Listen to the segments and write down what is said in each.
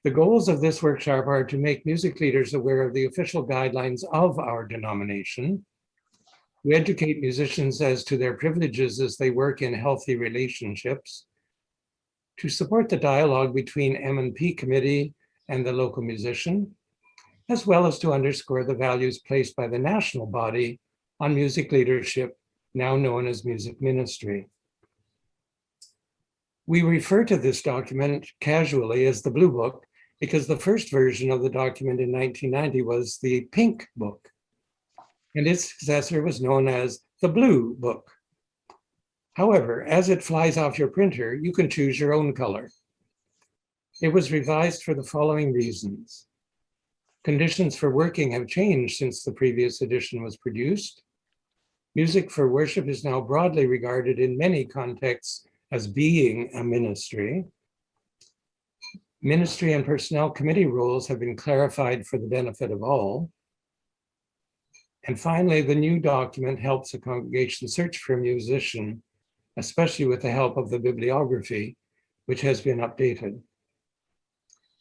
The goals of this workshop are to make music leaders aware of the official guidelines of our denomination, to educate musicians as to their privileges as they work in healthy relationships, to support the dialogue between M&P committee and the local musician, as well as to underscore the values placed by the national body on music leadership, now known as music ministry. We refer to this document casually as the Blue Book because the first version of the document in 1990 was the Pink Book, and its successor was known as the Blue Book. However, as it flies off your printer, you can choose your own color. It was revised for the following reasons. Conditions for working have changed since the previous edition was produced. Music for worship is now broadly regarded in many contexts as being a ministry. Ministry and personnel committee roles have been clarified for the benefit of all. And finally, the new document helps a congregation search for a musician, especially with the help of the bibliography, which has been updated.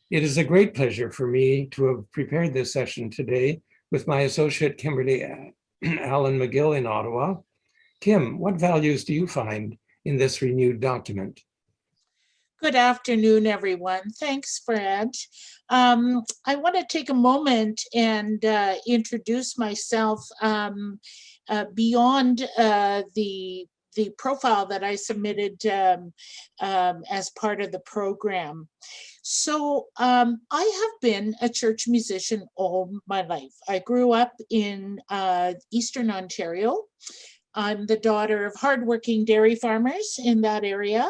It is a great pleasure for me to have prepared this session today with my associate Kimberley Allen-McGill in Ottawa. Kim, what values do you find in this renewed document? Good afternoon, everyone. Thanks, Fred. I want to take a moment and introduce myself beyond the profile that I submitted as part of the program. So I have been a church musician all my life. I grew up in Eastern Ontario. I'm the daughter of hardworking dairy farmers in that area,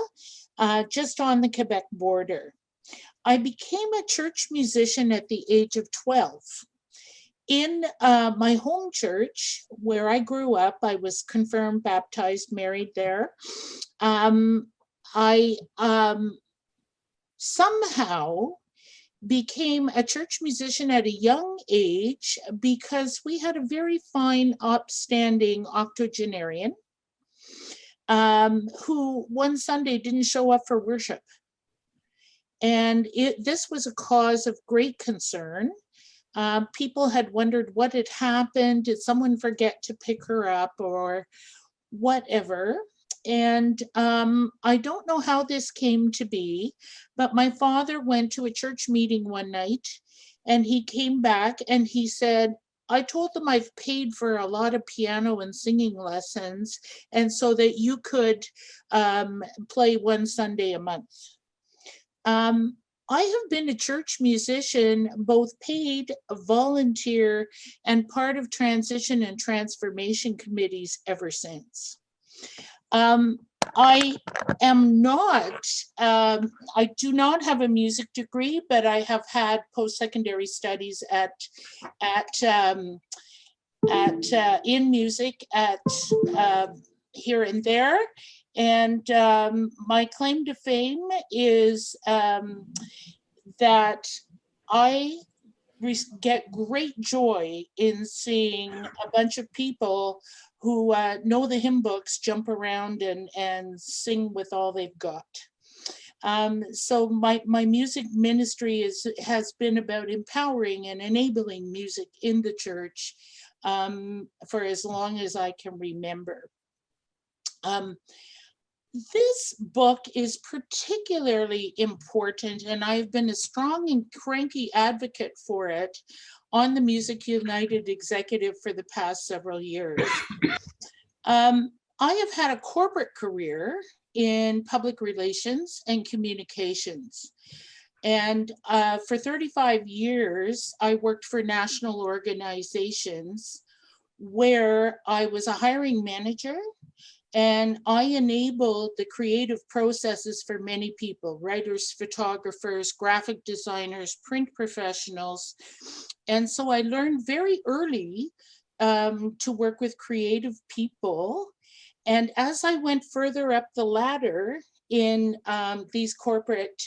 just on the Quebec border. I became a church musician at the age of 12. In my home church, where I grew up, I was confirmed, baptized, married there. I somehow became a church musician at a young age because we had a very fine, upstanding octogenarian who one Sunday didn't show up for worship. And this was a cause of great concern. People had wondered what had happened. Did someone forget to pick her up or whatever? And I don't know how this came to be, but my father went to a church meeting one night and he came back and he said, I told them I've paid for a lot of piano and singing lessons, and so that you could play one Sunday a month. I have been a church musician, both paid, volunteer, and part of transition and transformation committees ever since. I am not, I do not have a music degree, but I have had post-secondary studies in music at here and there. And my claim to fame is that I get great joy in seeing a bunch of people who know the hymn books jump around and sing with all they've got. So my music ministry has been about empowering and enabling music in the church for as long as I can remember. This book is particularly important, and I've been a strong and cranky advocate for it on the Music United Executive for the past several years. I have had a corporate career in public relations and communications. And for 35 years, I worked for national organizations where I was a hiring manager, and I enabled the creative processes for many people, writers, photographers, graphic designers, print professionals. And so I learned very early to work with creative people. And as I went further up the ladder in these corporate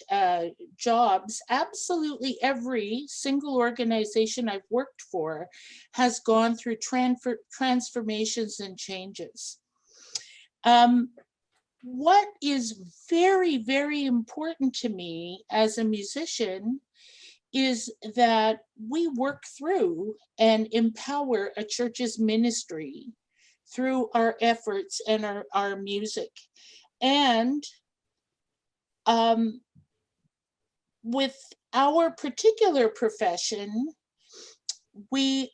jobs, absolutely every single organization I've worked for has gone through transformations and changes. What is very, very important to me as a musician is that we work through and empower a church's ministry through our efforts and our music. And with our particular profession, we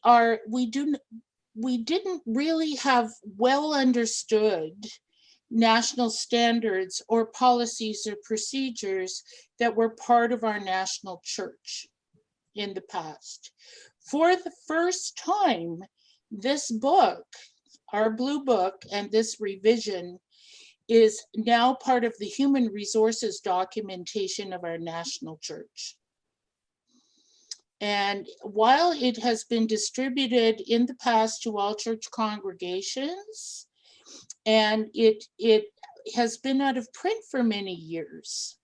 didn't really have well understood national standards or policies or procedures that were part of our national church in the past. For the first time, this book, our blue book, and this revision is now part of the human resources documentation of our national church. And while it has been distributed in the past to all church congregations, and it has been out of print for many years,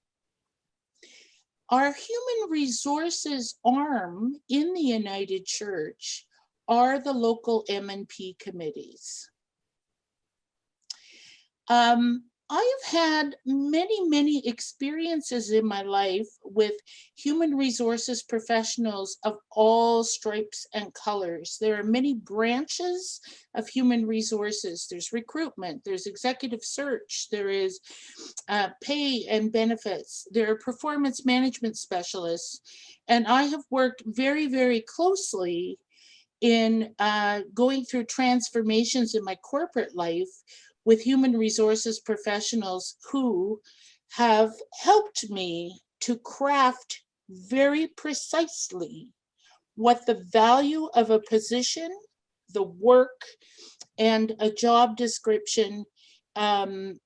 our human resources arm in the United Church are the local M&P committees. I have had many experiences in my life with human resources professionals of all stripes and colors. There are many branches of human resources. There's recruitment, there's executive search, there is pay and benefits, there are performance management specialists. And I have worked very closely in going through transformations in my corporate life with human resources professionals who have helped me to craft very precisely what the value of a position, the work, and a job description for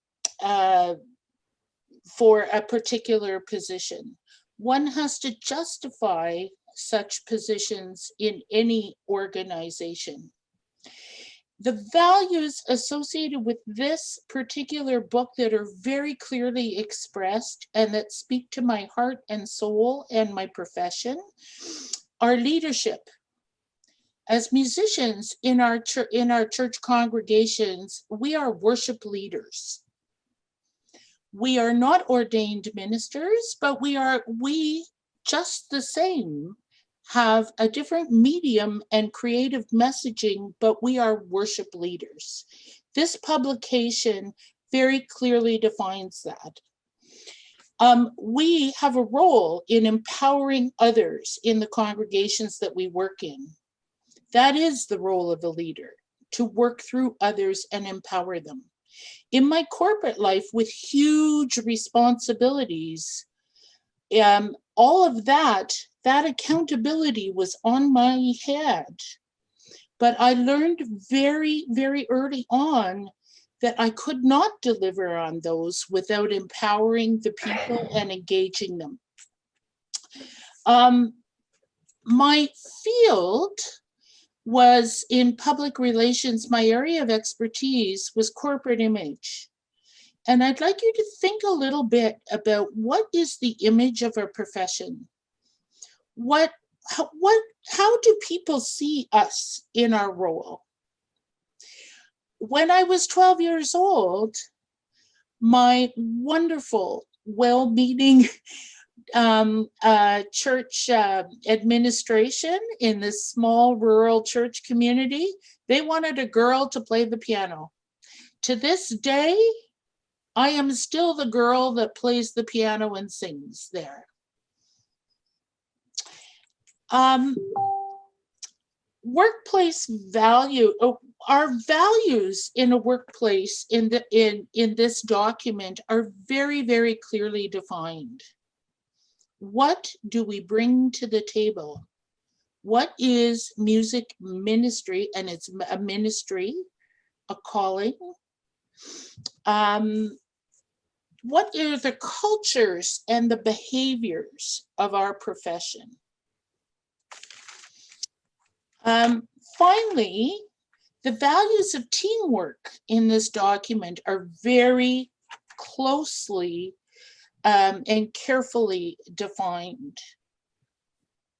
a particular position. One has to justify such positions in any organization. The values associated with this particular book that are very clearly expressed and that speak to my heart and soul and my profession are leadership. As musicians in our church congregations, we are worship leaders. We are not ordained ministers, but we just the same have a different medium and creative messaging, but we are worship leaders. This publication very clearly defines that. We have a role in empowering others in the congregations that we work in. That is the role of a leader, to work through others and empower them. In my corporate life with huge responsibilities, all of that accountability was on my head. But I learned very early on that I could not deliver on those without empowering the people and engaging them. My field was in public relations. My area of expertise was corporate image. And I'd like you to think a little bit about what is the image of our profession? How do people see us in our role? When I was 12 years old, my wonderful, well-meaning church administration in this small rural church community, they wanted a girl to play the piano. To this day, I am still the girl that plays the piano and sings there. Workplace value, our values in a workplace in this document are very clearly defined. What do we bring to the table? What is music ministry? And it's a ministry, a calling. What are the cultures and the behaviors of our profession? Finally, the values of teamwork in this document are very closely and carefully defined.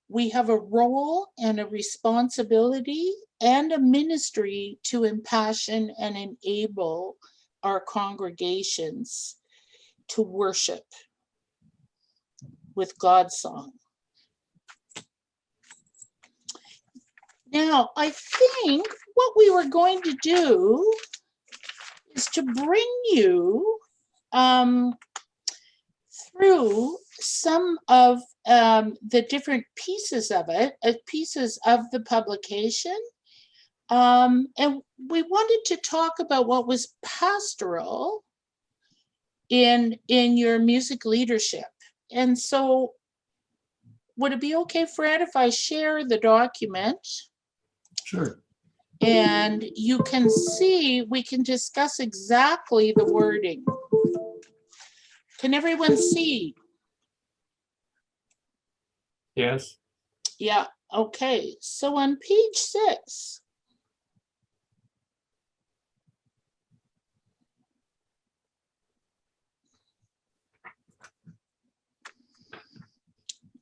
We have a role and a responsibility and a ministry to impassion and enable our congregations to worship with God's song. Now, I think what we were going to do is to bring you through some of the different pieces of it, pieces of the publication. And we wanted to talk about what was pastoral in your music leadership. And so would it be okay, Fred, if I share the document? Sure. And you can see, we can discuss exactly the wording. Can everyone see? Yes. Yeah, okay. So on page 6,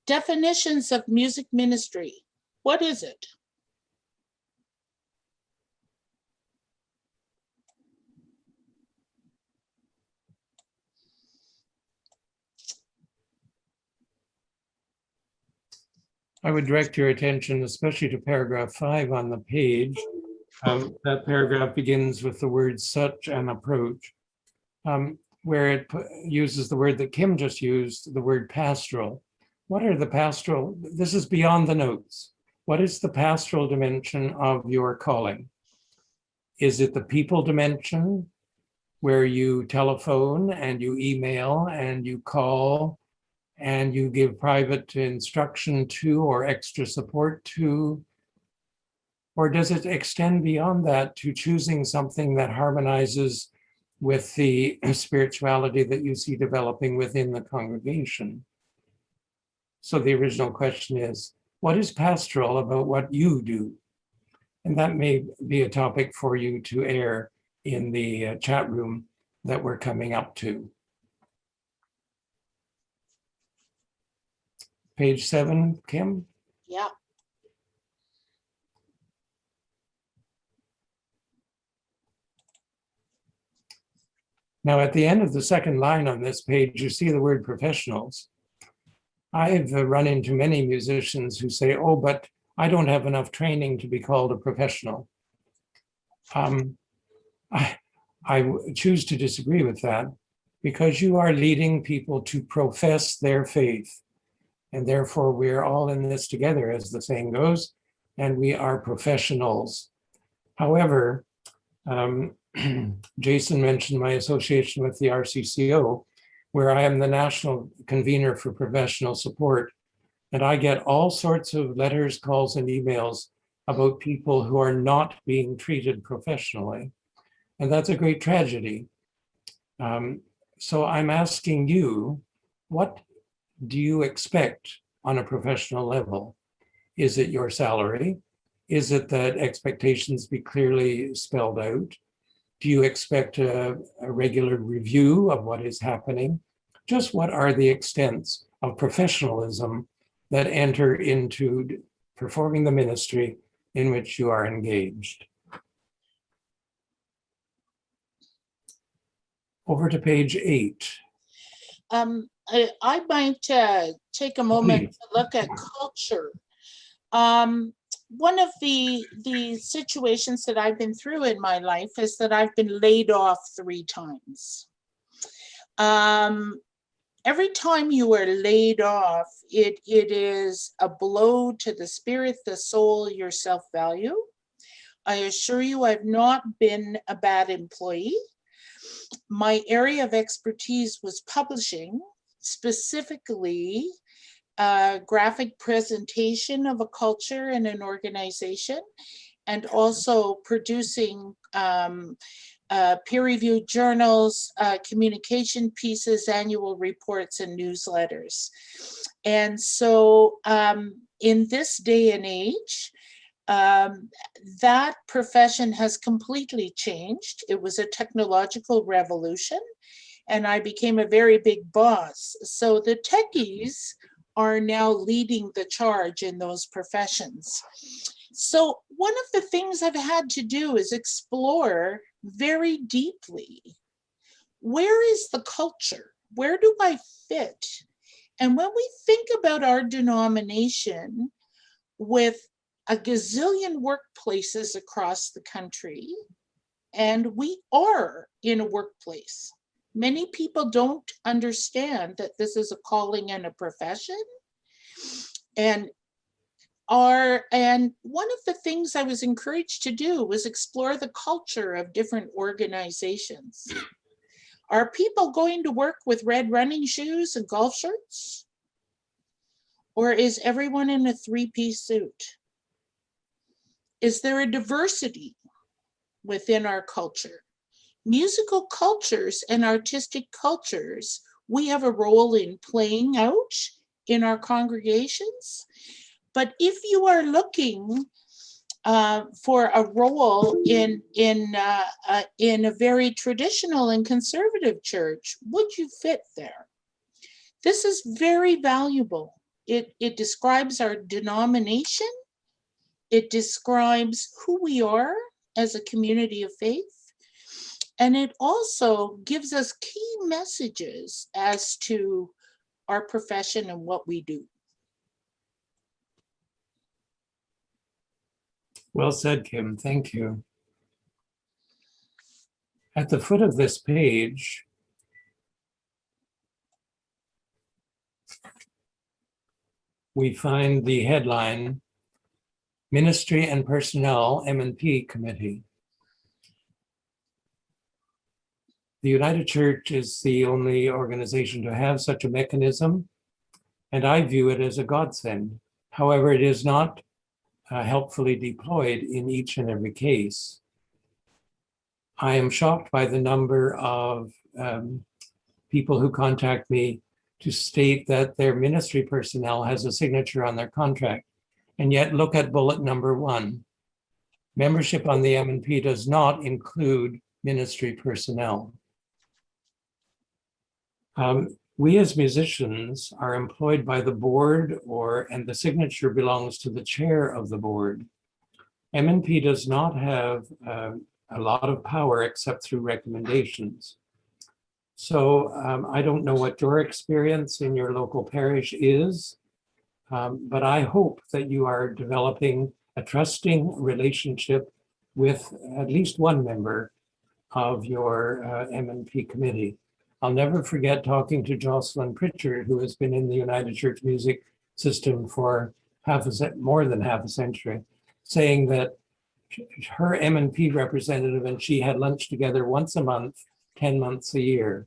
definitions of music ministry. What is it? I would direct your attention, especially to paragraph 5 on the page. That paragraph begins with the word such an approach, where it uses the word that Kim just used, the word pastoral. What are the pastoral? This is beyond the notes. What is the pastoral dimension of your calling? Is it the people dimension, where you telephone and you email and you call and you give private instruction to or extra support to? Or does it extend beyond that to choosing something that harmonizes with the spirituality that you see developing within the congregation? So the original question is, what is pastoral about what you do? And that may be a topic for you to air in the chat room that we're coming up to. Page 7, Kim? Yeah. Now, at the end of the second line on this page, you see the word professionals. I've run into many musicians who say, oh, but I don't have enough training to be called a professional. I choose to disagree with that, because you are leading people to profess their faith. And therefore, we're all in this together, as the saying goes, and we are professionals. However, Jason mentioned my association with the RCCO, where I am the national convener for professional support. And I get all sorts of letters, calls, and emails about people who are not being treated professionally. And that's a great tragedy. So I'm asking you, what do you expect on a professional level? Is it your salary? Is it that expectations be clearly spelled out? Do you expect a regular review of what is happening? Just what are the extents of professionalism that enter into performing the ministry in which you are engaged? Over to page 8. I might take a moment Please. to look at culture. One of the situations that I've been through in my life is that I've been laid off 3 times. Every time you are laid off, it is a blow to the spirit, the soul, your self-value. I assure you, I've not been a bad employee. My area of expertise was publishing, specifically graphic presentation of a culture and an organization, and also producing peer-reviewed journals, communication pieces, annual reports, and newsletters. And so in this day and age, that profession has completely changed. It was a technological revolution, and I became a very big boss. So the techies are now leading the charge in those professions. So one of the things I've had to do is explore very deeply, where is the culture? Where do I fit? And when we think about our denomination with a gazillion workplaces across the country, and we are in a workplace. Many people don't understand that this is a calling and a profession. And one of the things I was encouraged to do was explore the culture of different organizations. Are people going to work with red running shoes and golf shirts? Or is everyone in a three-piece suit? Is there a diversity within our culture? Musical cultures and artistic cultures, we have a role in playing out in our congregations. But if you are looking for a role in a very traditional and conservative church, would you fit there? This is very valuable. It describes our denomination. It describes who we are as a community of faith. And it also gives us key messages as to our profession and what we do. Well said, Kim. Thank you. At the foot of this page, we find the headline, Ministry and Personnel M&P Committee. The United Church is the only organization to have such a mechanism, and I view it as a godsend. However, it is not helpfully deployed in each and every case. I am shocked by the number of people who contact me to state that their ministry personnel has a signature on their contract. And yet look at bullet number 1. Membership on the M&P does not include ministry personnel. We as musicians are employed by the board and the signature belongs to the chair of the board. M&P does not have a lot of power except through recommendations. So I don't know what your experience in your local parish is, but I hope that you are developing a trusting relationship with at least one member of your M&P committee. I'll never forget talking to Jocelyn Pritchard, who has been in the United Church music system for more than half a century, saying that her M&P representative and she had lunch together once a month, 10 months a year.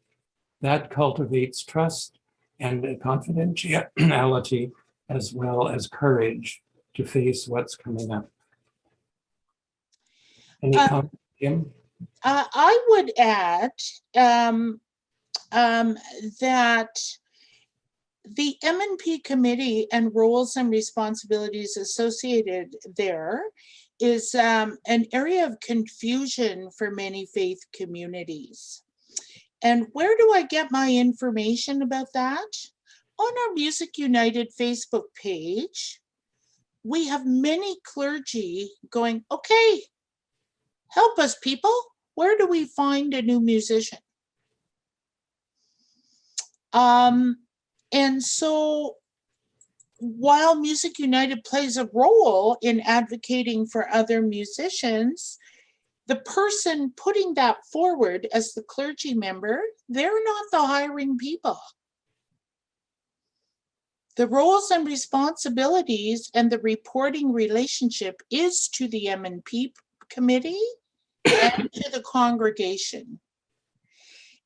That cultivates trust and confidentiality as well as courage to face what's coming up. Any comment, Kim? I would add that the M&P committee and roles and responsibilities associated there is an area of confusion for many faith communities. And where do I get my information about that? On our Music United Facebook page, we have many clergy going, okay, help us people. Where do we find a new musician? And so while Music United plays a role in advocating for other musicians, the person putting that forward as the clergy member, they're not the hiring people. The roles and responsibilities and the reporting relationship is to the M&P committee and to the congregation.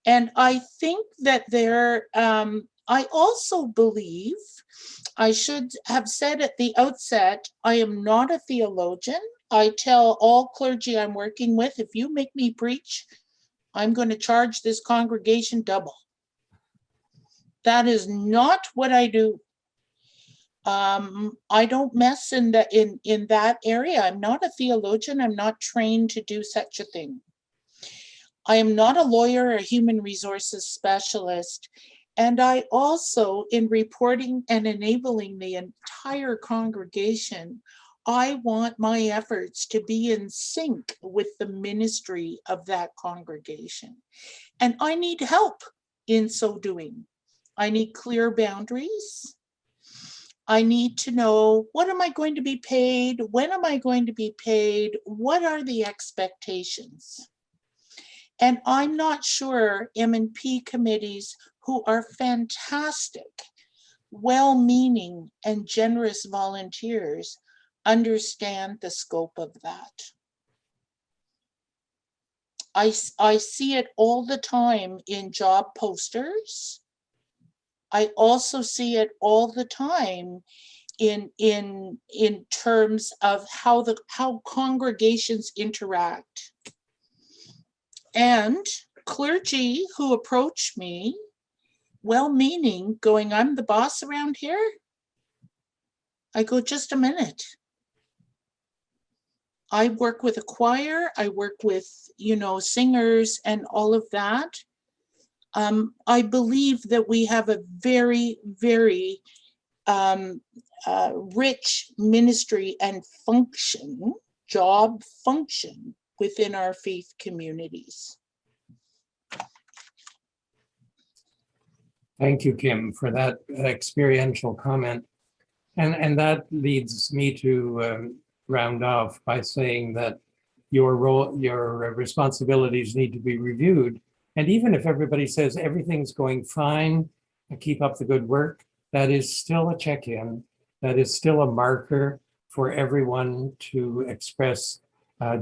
And I think that I also believe, I should have said at the outset, I am not a theologian. I tell all clergy I'm working with, if you make me preach, I'm going to charge this congregation double. That is not what I do. I don't mess in that area. I'm not a theologian. I'm not trained to do such a thing. I am not a lawyer or a human resources specialist. And I also, in reporting and enabling the entire congregation, I want my efforts to be in sync with the ministry of that congregation. And I need help in so doing. I need clear boundaries. I need to know, what am I going to be paid? When am I going to be paid? What are the expectations? And I'm not sure M&P committees, who are fantastic, well-meaning and generous volunteers, understand the scope of that. I see it all the time in job posters. I also see it all the time in terms of how congregations interact. And clergy who approach me, well-meaning, going, I'm the boss around here. I go, just a minute. I work with a choir, I work with, singers and all of that. I believe that we have a very, very rich ministry and job function within our faith communities. Thank you, Kim, for that experiential comment. And that leads me to round off by saying that your responsibilities need to be reviewed. And even if everybody says everything's going fine, keep up the good work, that is still a check-in. That is still a marker for everyone to express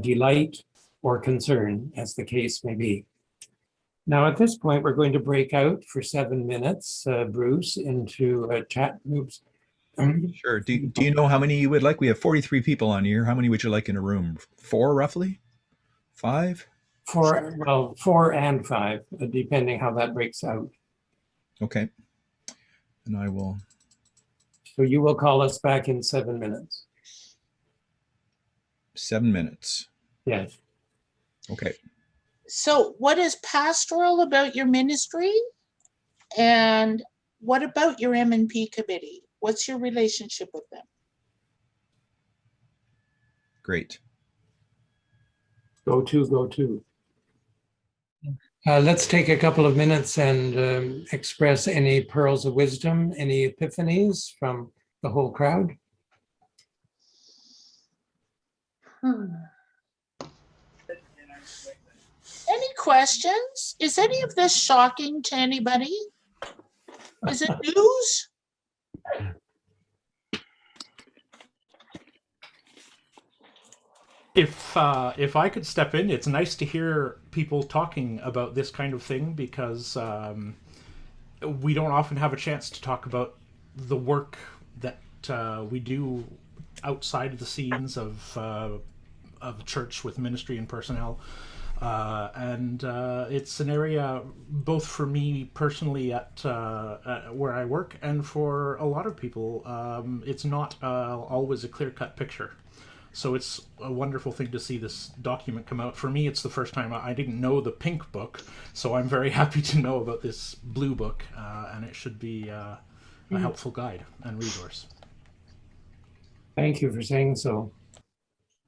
delight or concern, as the case may be. Now, at this point, we're going to break out for 7 minutes, Bruce, into chat groups. Sure. Do you know how many you would like? We have 43 people on here. How many would you like in a room? 4, roughly? 5? 4, well, 4 and 5, depending how that breaks out. Okay. And I will. So you will call us back in 7 minutes. 7 minutes. Yes. Okay. So what is pastoral about your ministry? And what about your M&P committee? What's your relationship with them? Great. Go to. Let's take a couple of minutes and express any pearls of wisdom, any epiphanies from the whole crowd. Any questions? Is any of this shocking to anybody? Is it news? If I could step in, it's nice to hear people talking about this kind of thing, because we don't often have a chance to talk about the work that we do outside of the scenes of church with ministry and personnel. And it's an area both for me personally at where I work, and for a lot of people, it's not always a clear-cut picture. So it's a wonderful thing to see this document come out. For me, it's the first time. I didn't know the pink book, so I'm very happy to know about this blue book, and it should be a helpful guide and resource. Thank you for saying so.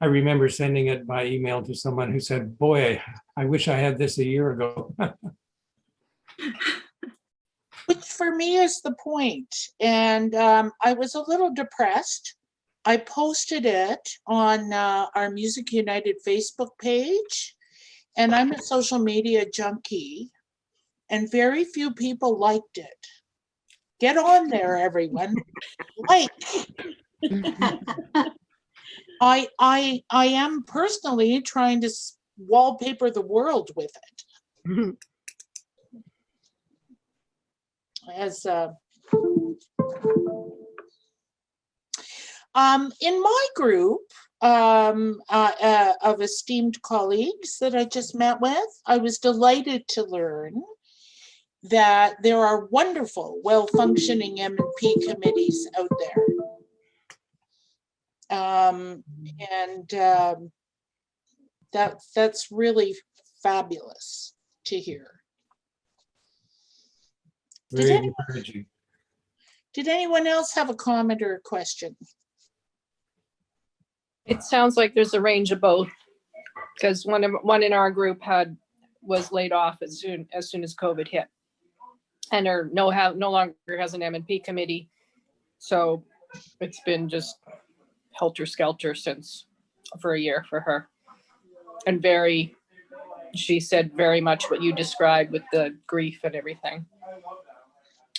I remember sending it by email to someone who said, boy, I wish I had this a year ago. Which for me is the point. And I was a little depressed. I posted it on our Music United Facebook page, and I'm a social media junkie, and very few people liked it. Get on there, everyone. Like. I am personally trying to wallpaper the world with it. As in my group of esteemed colleagues that I just met with, I was delighted to learn that there are wonderful, well-functioning M&P committees out there. That's really fabulous to hear. Very encouraging. Did anyone else have a comment or a question? It sounds like there's a range of both, because one in our group was laid off as soon as COVID hit, and no longer has an M&P committee. So it's been just helter-skelter since for a year for her. And she said very much what you described with the grief and everything.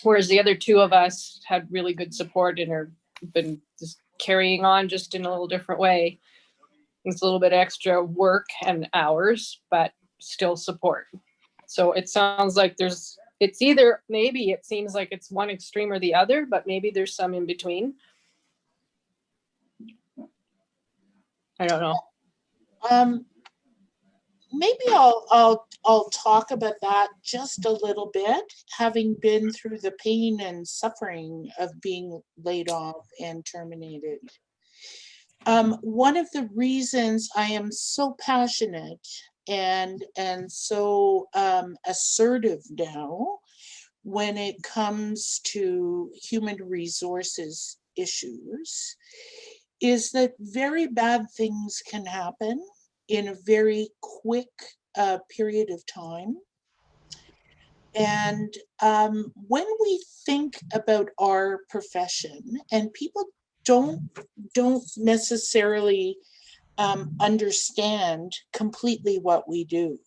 Whereas the other two of us had really good support and are been just carrying on just in a little different way. It's a little bit extra work and hours, but still support. So it sounds like it's either, maybe it seems like it's one extreme or the other, but maybe there's some in between. I don't know. Maybe I'll talk about that just a little bit, having been through the pain and suffering of being laid off and terminated. One of the reasons I am so passionate and so assertive now when it comes to human resources issues is that very bad things can happen in a very quick period of time. And when we think about our profession, and people don't necessarily understand completely what we do.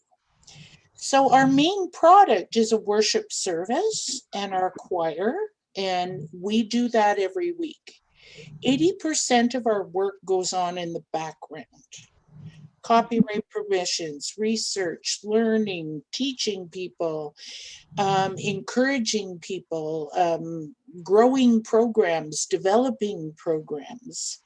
So our main product is a worship service and our choir, and we do that every week. 80% of our work goes on in the background. Copyright permissions, research, learning, teaching people, encouraging people, growing programs, developing programs.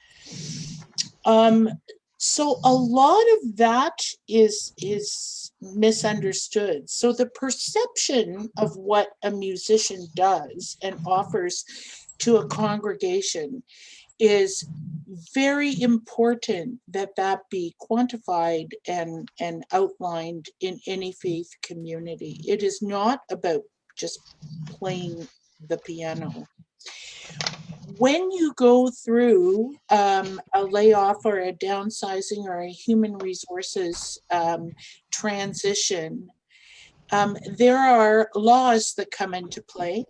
So a lot of that is misunderstood. So the perception of what a musician does and offers to a congregation is very important that be quantified and outlined in any faith community. It is not about just playing the piano. When you go through a layoff or a downsizing or a human resources transition, there are laws that come into play.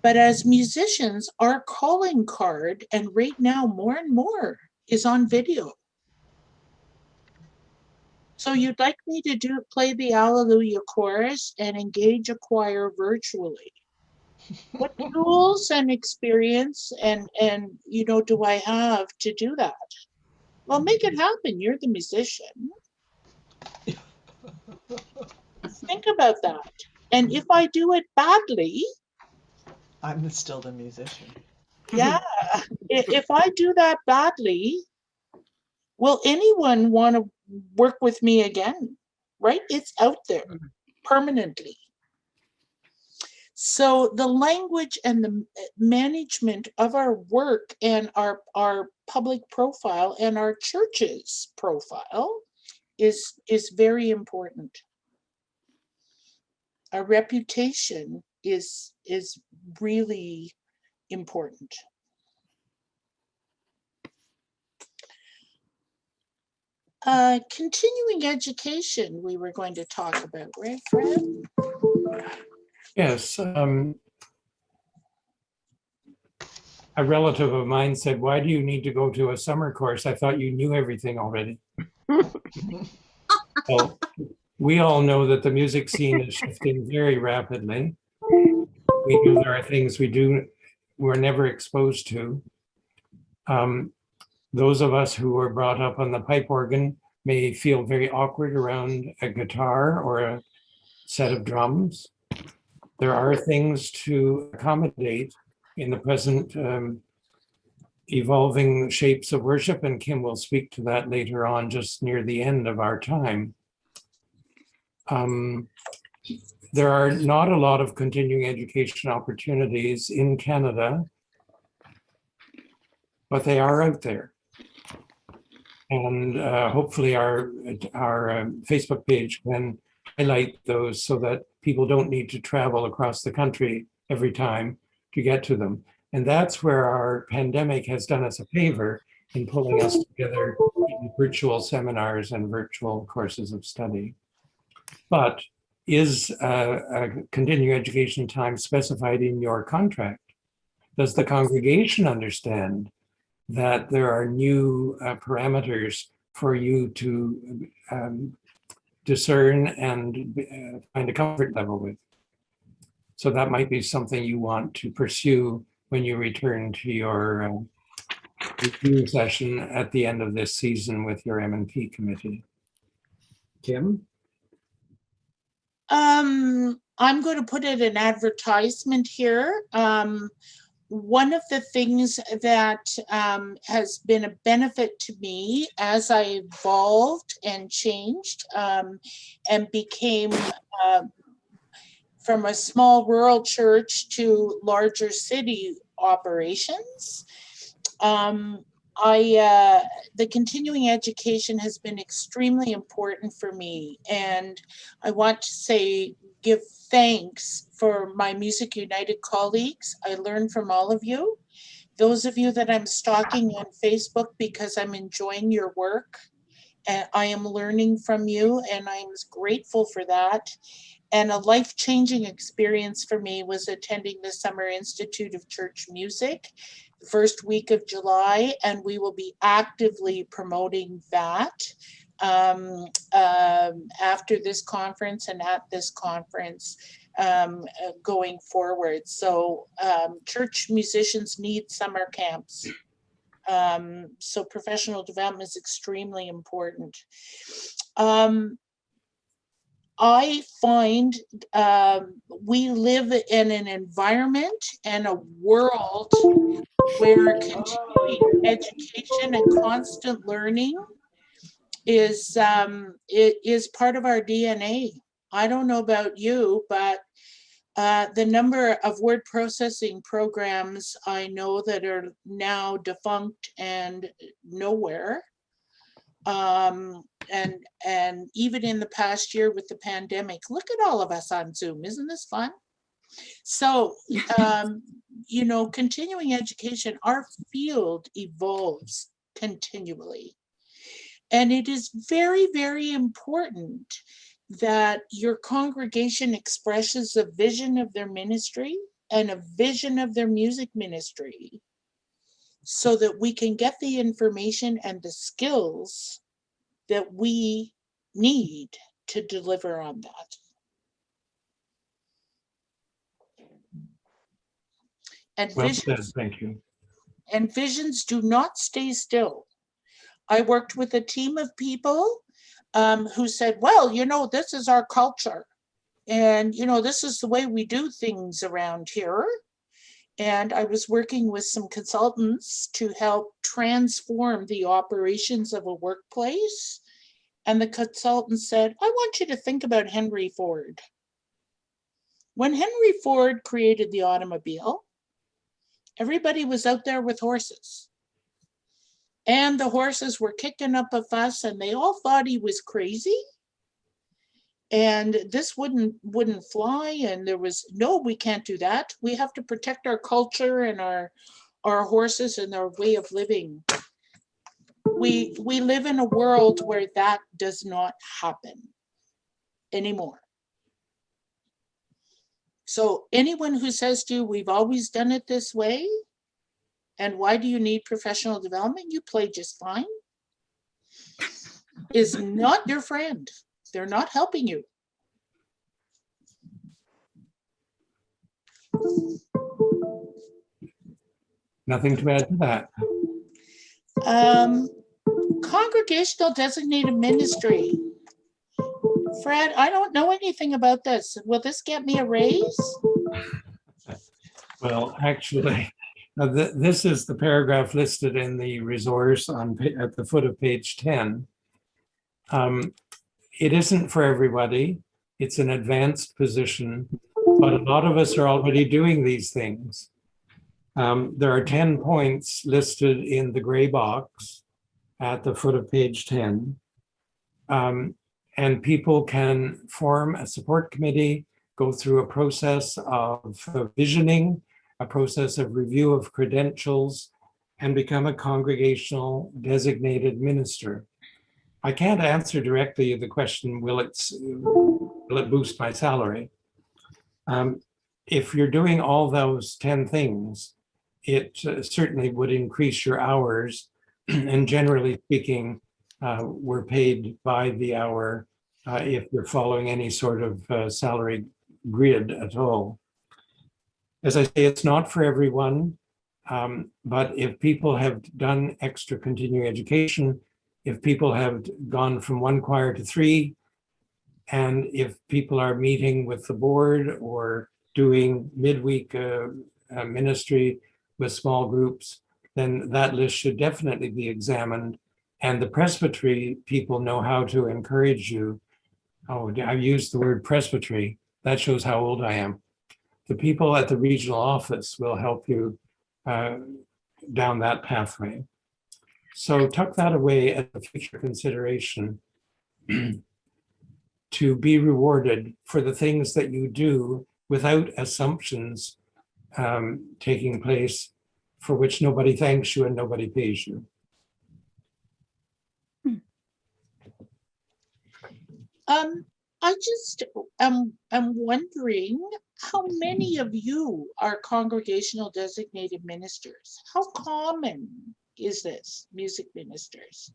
But as musicians, our calling card, and right now more and more, is on video. So you'd like me to play the Alleluia chorus and engage a choir virtually. What tools and experience and do I have to do that? Well, make it happen. You're the musician. Think about that. And if I do it badly, I'm still the musician. Yeah, if I do that badly, will anyone want to work with me again? Right? It's out there permanently. So the language and the management of our work and our public profile and our church's profile is very important. Our reputation is really important. Continuing education we were going to talk about, right, Fred? Yes. A relative of mine said, "Why do you need to go to a summer course? I thought you knew everything already." Well, we all know that the music scene is shifting very rapidly. We know there are things we're never exposed to. Those of us who were brought up on the pipe organ may feel very awkward around a guitar or a set of drums. There are things to accommodate in the present evolving shapes of worship, and Kim will speak to that later on, just near the end of our time. There are not a lot of continuing education opportunities in Canada, but they are out there. And hopefully our Facebook page can highlight those so that people don't need to travel across the country every time to get to them. And that's where our pandemic has done us a favor in pulling us together in virtual seminars and virtual courses of study. But is a continuing education time specified in your contract? Does the congregation understand that there are new parameters for you to discern and find a comfort level with? So that might be something you want to pursue when you return to your review session at the end of this season with your M&P committee. Kim? I'm going to put it in advertisement here. One of the things that has been a benefit to me as I evolved and changed and became from a small rural church to larger city operations, the continuing education has been extremely important for me, and I want to give thanks for my Music United colleagues. I learn from all of you. Those of you that I'm stalking on Facebook because I'm enjoying your work, and I am learning from you, and I'm grateful for that. And a life-changing experience for me was attending the Summer Institute of Church Music the first week of July, and we will be actively promoting that after this conference and at this conference going forward. So church musicians need summer camps. So professional development is extremely important. I find we live in an environment and a world where continuing education and constant learning is part of our DNA. I don't know about you, but the number of word processing programs I know that are now defunct and nowhere. And even in the past year with the pandemic, look at all of us on Zoom. Isn't this fun? So, you know, continuing education, our field evolves continually. And it is very, very important that your congregation expresses a vision of their ministry and a vision of their music ministry so that we can get the information and the skills that we need to deliver on that. And Well visions, said, thank you. And visions do not stay still. I worked with a team of people who said, well, you know, this is our culture. And, you know, this is the way we do things around here. And I was working with some consultants to help transform the operations of a workplace. And the consultant said, I want you to think about Henry Ford. When Henry Ford created the automobile, everybody was out there with horses. And the horses were kicking up a fuss, and they all thought he was crazy. And this wouldn't fly. And there was, no, we can't do that. We have to protect our culture and our horses and our way of living. We live in a world where that does not happen anymore. So anyone who says to you, we've always done it this way, and why do you need professional development? You play just fine, is not your friend. They're not helping you. Nothing to add to that. Congregational designated ministry. Fred, I don't know anything about this. Will this get me a raise? Well, actually, this is the paragraph listed in the resource at the foot of page 10. It isn't for everybody. It's an advanced position, but a lot of us are already doing these things. There are 10 points listed in the gray box at the foot of page 10. And people can form a support committee, go through a process of visioning, a process of review of credentials, and become a congregational designated minister. I can't answer directly the question, will it boost my salary? If you're doing all those 10 things, it certainly would increase your hours. And generally speaking, we're paid by the hour if you're following any sort of salary grid at all. As I say, it's not for everyone, but if people have done extra continuing education, if people have gone from one choir to three, and if people are meeting with the board or doing midweek ministry with small groups, then that list should definitely be examined. And the presbytery people know how to encourage you. Oh, I used the word presbytery. That shows how old I am. The people at the regional office will help you down that pathway. So tuck that away as a future consideration to be rewarded for the things that you do without assumptions taking place for which nobody thanks you and nobody pays you. I just am wondering how many of you are congregational designated ministers? How common is this, music ministers?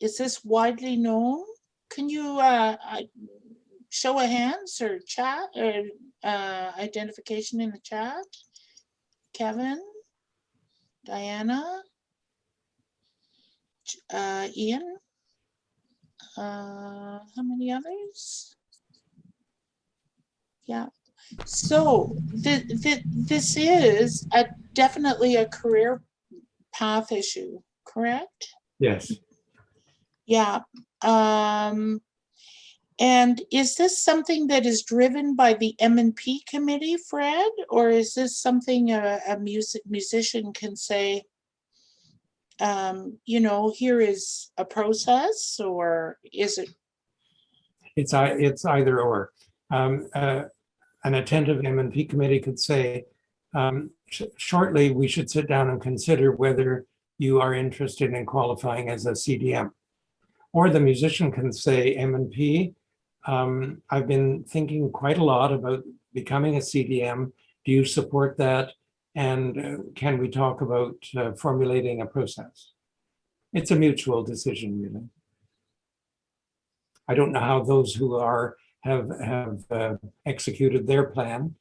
Is this widely known? Can you show of hands or chat or identification in the chat? Kevin, Diana, Ian, how many others? Yeah, so this is definitely a career path issue, correct? Yes. Yeah. And is this something that is driven by the M&P committee, Fred, or is this something a musician can say, you know, here is a process, or is it? It's either or. An attentive M&P committee could say, shortly we should sit down and consider whether you are interested in qualifying as a CDM. Or the musician can say, M&P, I've been thinking quite a lot about becoming a CDM. Do you support that? And can we talk about formulating a process? It's a mutual decision, really. I don't know how those who have executed their plan.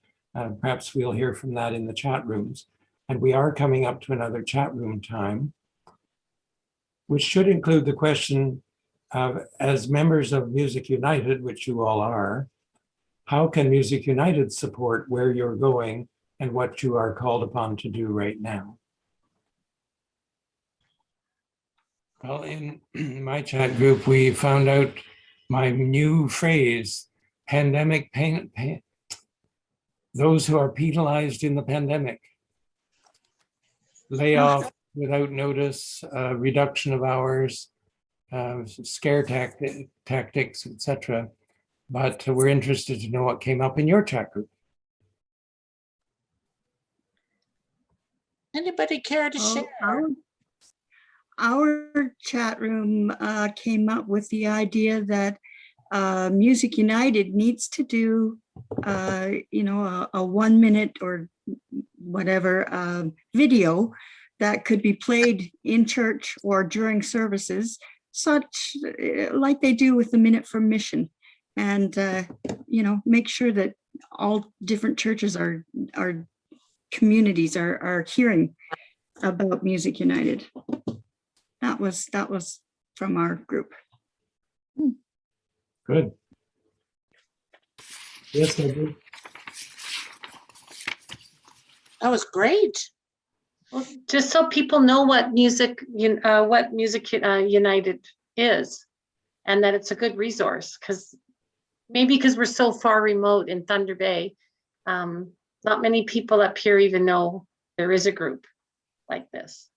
Perhaps we'll hear from that in the chat rooms. And we are coming up to another chat room time, which should include the question, as members of Music United, which you all are, how can Music United support where you're going and what you are called upon to do right now? Well, in my chat group, we found out my new phrase, pandemic pain, those who are penalized in the pandemic. Layoff without notice, reduction of hours, scare tactics, etc. But we're interested to know what came up in your chat group. Anybody care to share? Our chat room came up with the idea that Music United needs to do, you know, a 1 minute or whatever video that could be played in church or during services, such like they do with the Minute from Mission, and you know, make sure that all different churches are communities are hearing about Music United. That was from our group. Good. Yes, I do. That was great. Well, just so people know what Music United is, and that it's a good resource, because we're so far remote in Thunder Bay, not many people up here even know there is a group like this.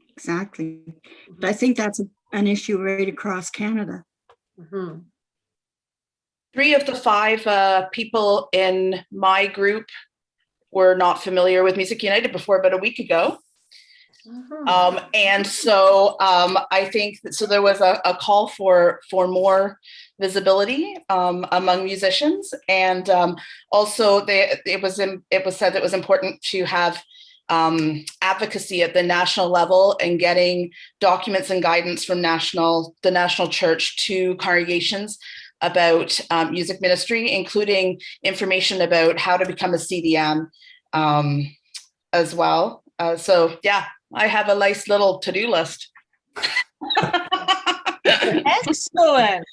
Exactly. But I think that's an issue right across Canada. Mm-hmm. 3 of the 5 people in my group were not familiar with Music United before about a week ago. And so I think that, so there was a call for more visibility among musicians, and also it was said that it was important to have advocacy at the national level and getting documents and guidance from the national church to congregations about music ministry, including information about how to become a CDM as well. So yeah, I have a nice little to-do list. Excellent.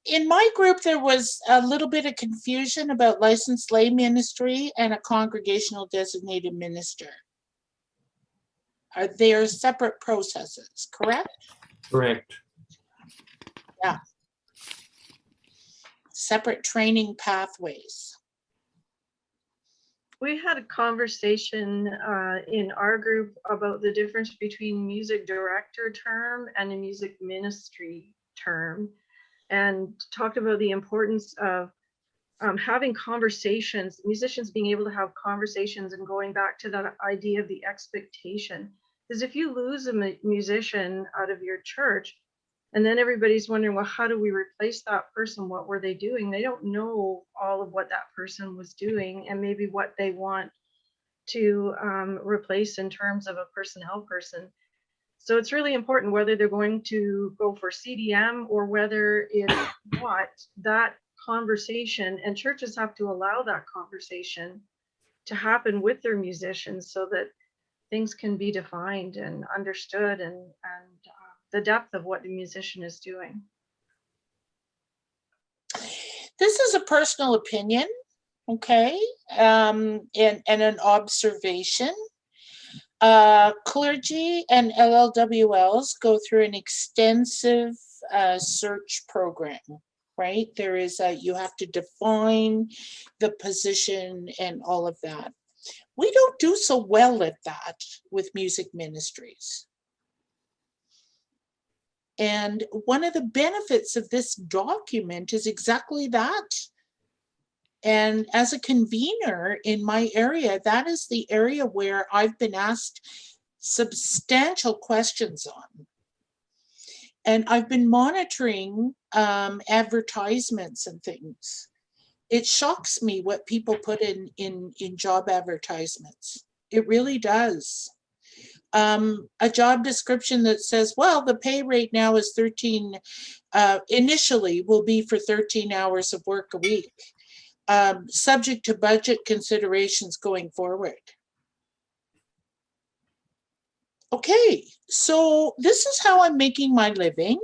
In my group, there was a little bit of confusion about licensed lay ministry and a congregational designated minister. They are separate processes, correct? Correct. Yeah. Separate training pathways. We had a conversation in our group about the difference between music director term and a music ministry term, and talked about the importance of having conversations, musicians being able to have conversations, and going back to that idea of the expectation. Because if you lose a musician out of your church, and then everybody's wondering, well, how do we replace that person? What were they doing? They don't know all of what that person was doing, and maybe what they want to replace in terms of a personnel person. So it's really important whether they're going to go for CDM or whether it's not, that conversation, and churches have to allow that conversation to happen with their musicians so that things can be defined and understood, and the depth of what the musician is doing. This is a personal opinion, okay, and an observation. Clergy and LLWLs go through an extensive search program, right? There is you have to define the position and all of that. We don't do so well at that with music ministries. And one of the benefits of this document is exactly that. And as a convener in my area, that is the area where I've been asked substantial questions on. And I've been monitoring advertisements and things. It shocks me what people put in job advertisements. It really does. A job description that says, well, the pay rate now is 13, initially will be for 13 hours of work a week, subject to budget considerations going forward. Okay, so this is how I'm making my living.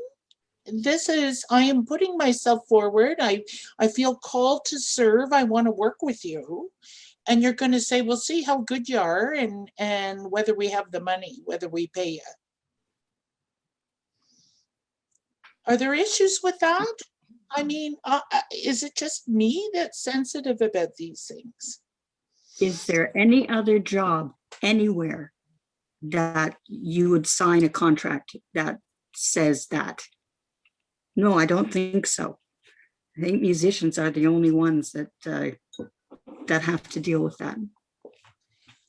I am putting myself forward. I feel called to serve. I want to work with you. And you're going to say, we'll see how good you are and whether we have the money, whether we pay you. Are there issues with that? I mean, is it just me that's sensitive about these things? Is there any other job anywhere that you would sign a contract that says that? No, I don't think so. I think musicians are the only ones that have to deal with that.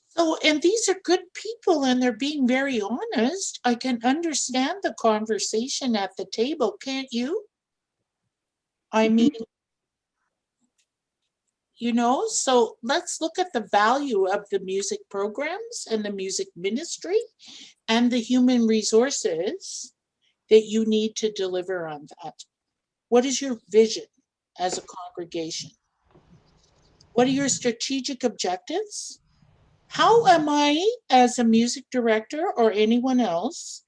So, and these are good people and they're being very honest. I can understand the conversation at the table, can't you? I mean, you know, so let's look at the value of the music programs and the music ministry and the human resources that you need to deliver on that. What is your vision as a congregation? What are your strategic objectives? How am I, as a music director or anyone else,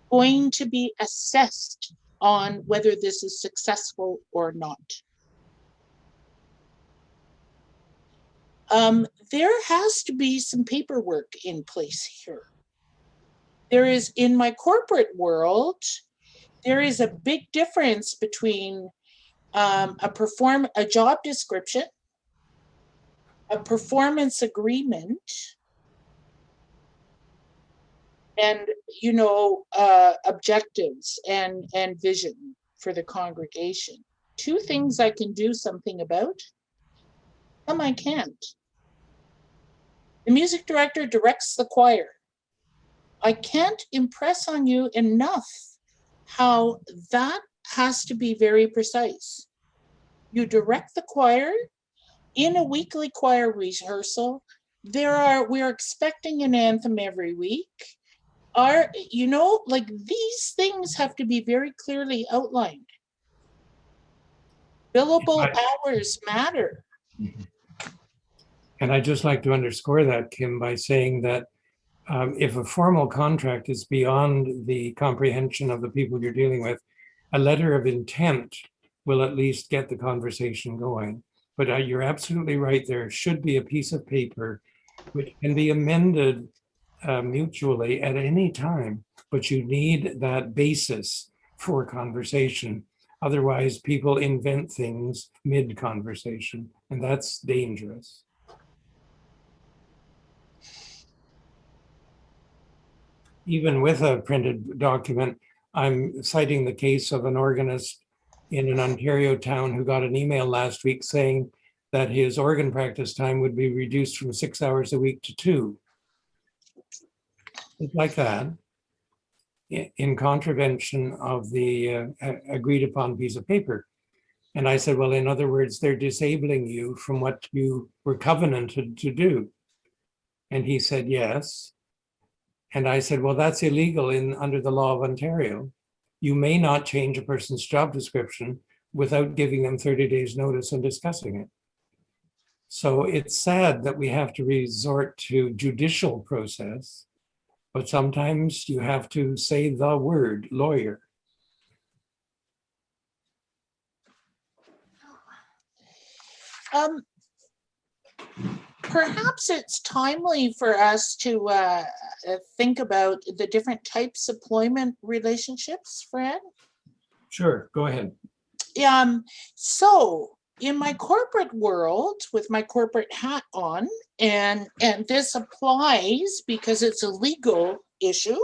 going to be assessed on whether this is successful or not? There has to be some paperwork in place here. There is, in my corporate world, there is a big difference between a job description, a performance agreement, and, you know, objectives and vision for the congregation. Two things I can do something about, some I can't. The music director directs the choir. I can't impress on you enough how that has to be very precise. You direct the choir in a weekly choir rehearsal. We're expecting an anthem every week. Like these things have to be very clearly outlined. Billable hours matter. And I'd just like to underscore that, Kim, by saying that if a formal contract is beyond the comprehension of the people you're dealing with, a letter of intent will at least get the conversation going. But you're absolutely right. There should be a piece of paper which can be amended mutually at any time, but you need that basis for conversation. Otherwise, people invent things mid-conversation, and that's dangerous. Even with a printed document, I'm citing the case of an organist in an Ontario town who got an email last week saying that his organ practice time would be reduced from 6 hours a week to 2. It's like that, in contravention of the agreed upon piece of paper. And I said, well, in other words, they're disabling you from what you were covenanted to do. And he said, yes. And I said, well, that's illegal under the law of Ontario. You may not change a person's job description without giving them 30 days notice and discussing it. So it's sad that we have to resort to judicial process, but sometimes you have to say the word lawyer. Perhaps it's timely for us to think about the different types of employment relationships, Fran. Sure, go ahead. So in my corporate world, with my corporate hat on, and this applies because it's a legal issue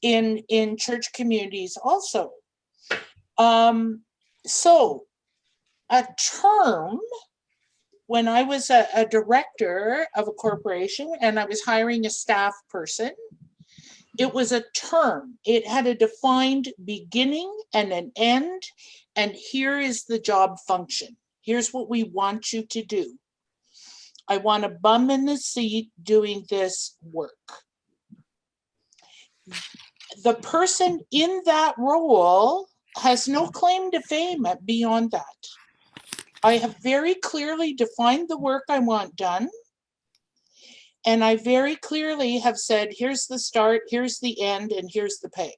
in church communities also. So a term, when I was a director of a corporation and I was hiring a staff person, it was a term. It had a defined beginning and an end, and here is the job function. Here's what we want you to do. I want a bum in the seat doing this work. The person in that role has no claim to fame beyond that. I have very clearly defined the work I want done. And I very clearly have said, here's the start, here's the end, and here's the pay.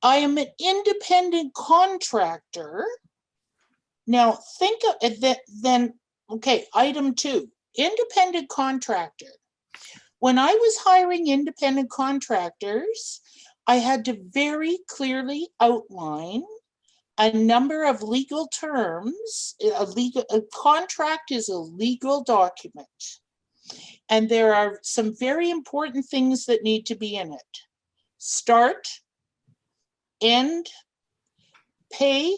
I am an independent contractor. Now think of that then, okay, item 2, independent contractor. When I was hiring independent contractors, I had to very clearly outline a number of legal terms. A contract is a legal document. And there are some very important things that need to be in it. Start, end, pay.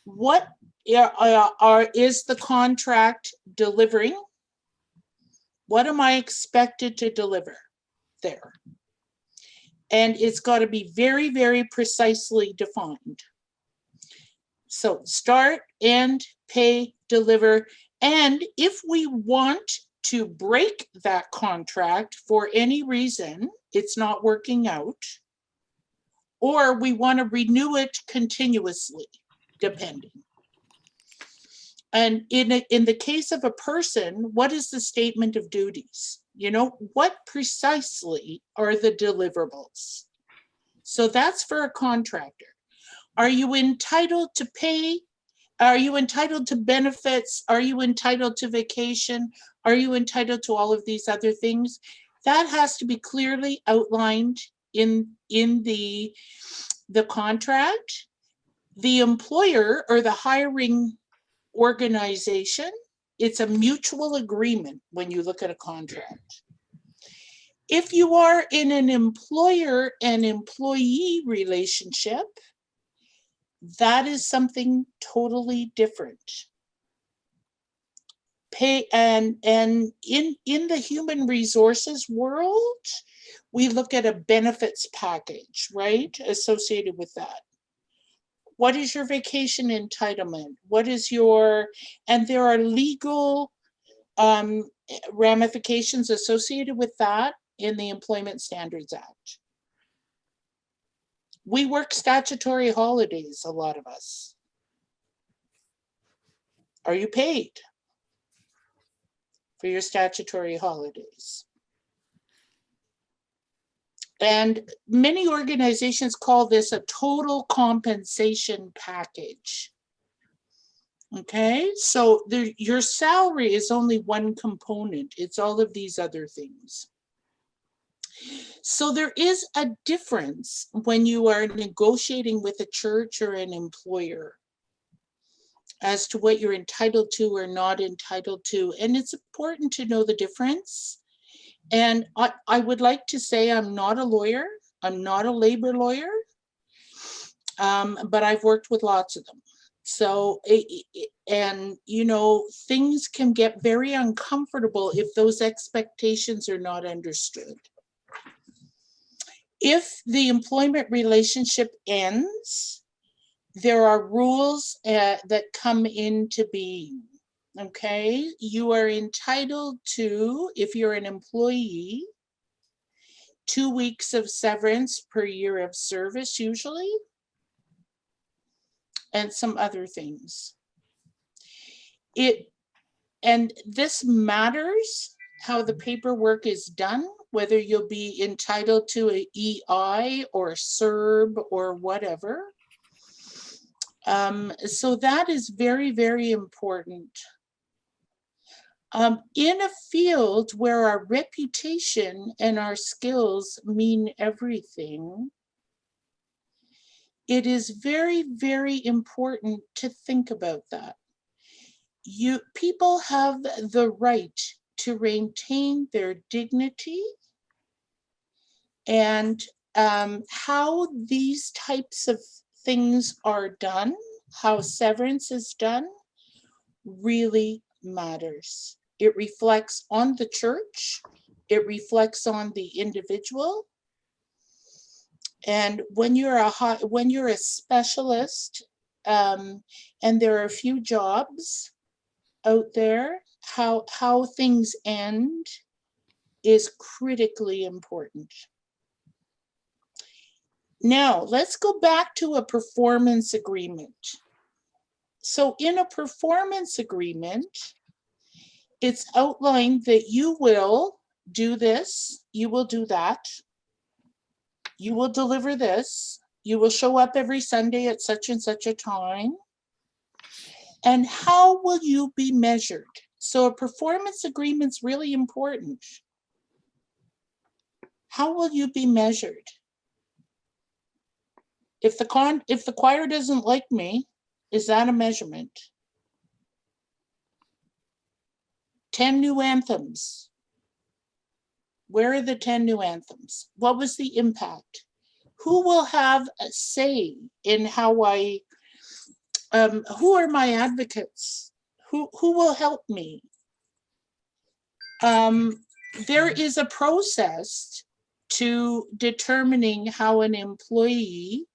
What is the contract delivering? What am I expected to deliver there? And it's got to be very, very precisely defined. So start, end, pay, deliver. And if we want to break that contract for any reason, it's not working out, or we want to renew it continuously, depending. And in the case of a person, what is the statement of duties? You know, what precisely are the deliverables? So that's for a contractor. Are you entitled to pay? Are you entitled to benefits? Are you entitled to vacation? Are you entitled to all of these other things? That has to be clearly outlined in the contract. The employer or the hiring organization, it's a mutual agreement when you look at a contract. If you are in an employer and employee relationship, that is something totally different. pay, and in the human resources world, we look at a benefits package, right, associated with that. What is your vacation entitlement? What is your, and there are legal ramifications associated with that in the Employment Standards Act. We work statutory holidays, a lot of us. Are you paid for your statutory holidays? And many organizations call this a total compensation package. Okay, so your salary is only one component. It's all of these other things. So there is a difference when you are negotiating with a church or an employer as to what you're entitled to or not entitled to. And it's important to know the difference. And I would like to say I'm not a lawyer. I'm not a labor lawyer, but I've worked with lots of them. So, and you know, things can get very uncomfortable if those expectations are not understood. If the employment relationship ends, there are rules that come into being. Okay, you are entitled to, if you're an employee, 2 weeks of severance per year of service usually, and some other things. And this matters how the paperwork is done, whether you'll be entitled to an EI or CERB or whatever. So that is very, very important. In a field where our reputation and our skills mean everything, it is very, very important to think about that. People have the right to maintain their dignity, and how these types of things are done, how severance is done, really matters. It reflects on the church, it reflects on the individual. And when you're a specialist, and there are a few jobs out there, how things end is critically important. Now, let's go back to a performance agreement. So in a performance agreement, it's outlined that you will do this, you will do that, you will deliver this, you will show up every Sunday at such and such a time, and how will you be measured? So a performance agreement's really important. How will you be measured? If the choir doesn't like me, is that a measurement? 10 new anthems. Where are the 10 new anthems? What was the impact? Who will have a say in how I, who are my advocates? Who will help me? There is a process to determining how an employee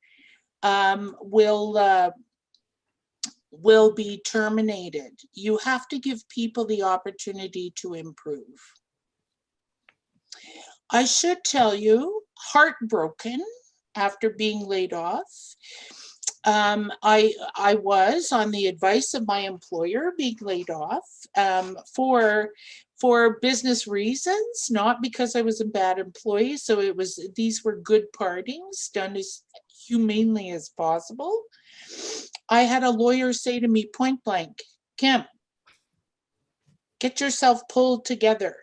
will be terminated. You have to give people the opportunity to improve. I should tell you, heartbroken after being laid off. I was, on the advice of my employer, being laid off for business reasons, not because I was a bad employee. So these were good partings done as humanely as possible. I had a lawyer say to me point blank, Kim, get yourself pulled together.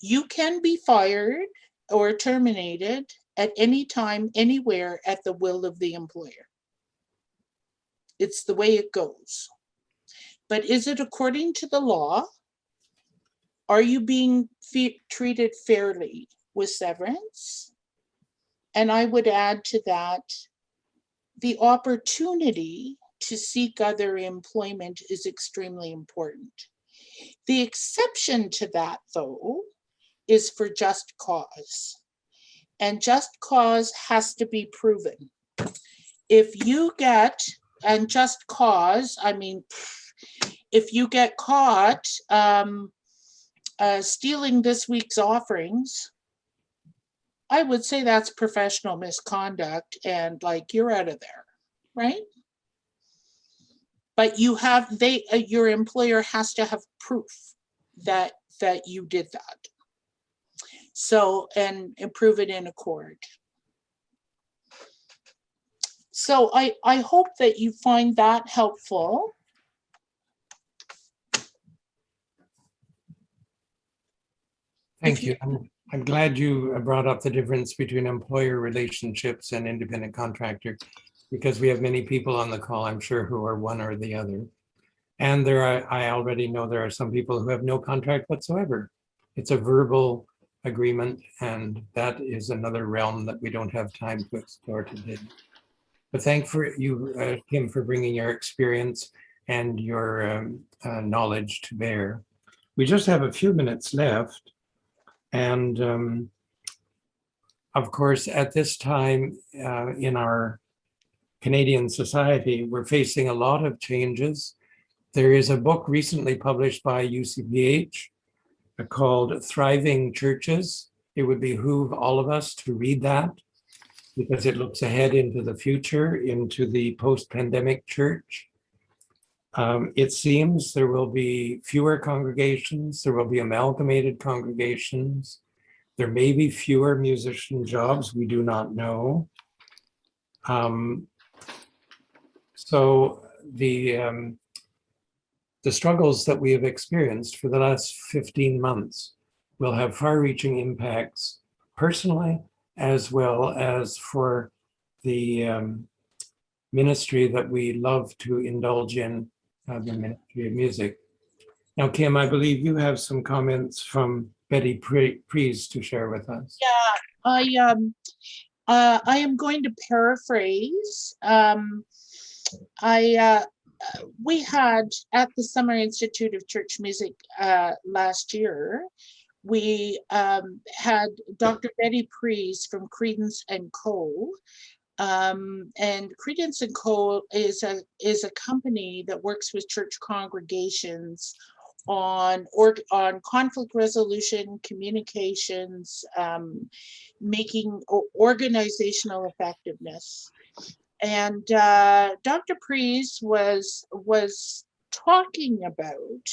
You can be fired or terminated at any time, anywhere, at the will of the employer. It's the way it goes. But is it according to the law? Are you being treated fairly with severance? And I would add to that, the opportunity to seek other employment is extremely important. The exception to that, though, is for just cause. And just cause has to be proven. If you get, and just cause, I mean, if you get caught stealing this week's offerings, I would say that's professional misconduct and like you're out of there, right? But you have, your employer has to have proof that you did that. So, and prove it in a court. So I hope that you find that helpful. Thank you. I'm glad you brought up the difference between employer relationships and independent contractor, because we have many people on the call, I'm sure, who are one or the other. And I already know there are some people who have no contract whatsoever. It's a verbal agreement, and that is another realm that we don't have time to explore today. But thank for you, Kim, for bringing your experience and your knowledge to bear. We just have a few minutes left. And of course, at this time in our Canadian society, we're facing a lot of changes. There is a book recently published by UCPH called Thriving Churches. It would behoove all of us to read that because it looks ahead into the future, into the post-pandemic church. It seems there will be fewer congregations, there will be amalgamated congregations. There may be fewer musician jobs, we do not know. So the struggles that we have experienced for the last 15 months will have far-reaching impacts personally, as well as for the ministry that we love to indulge in, the ministry of music. Now, Kim, I believe you have some comments from Betty Prees to share with us. Yeah, I am going to paraphrase. We had at the Summer Institute of Church Music last year, we had Dr. Betty Prees from Credence & Co. And Credence & Co. is a company that works with church congregations on conflict resolution, communications, making organizational effectiveness. And Dr. Prees was talking about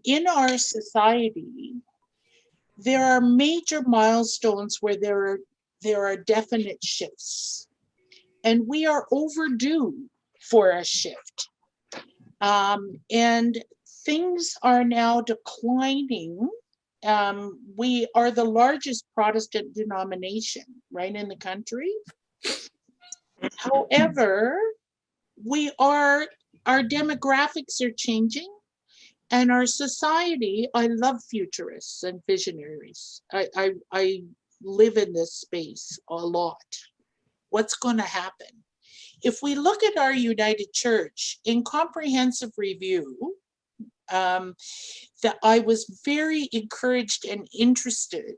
in our society, there are major milestones where there are definite shifts, and we are overdue for a shift. And things are now declining. We are the largest Protestant denomination, right, in the country. However, our demographics are changing, and our society, I love futurists and visionaries. I live in this space a lot. What's going to happen? If we look at our United Church in comprehensive review, that I was very encouraged and interested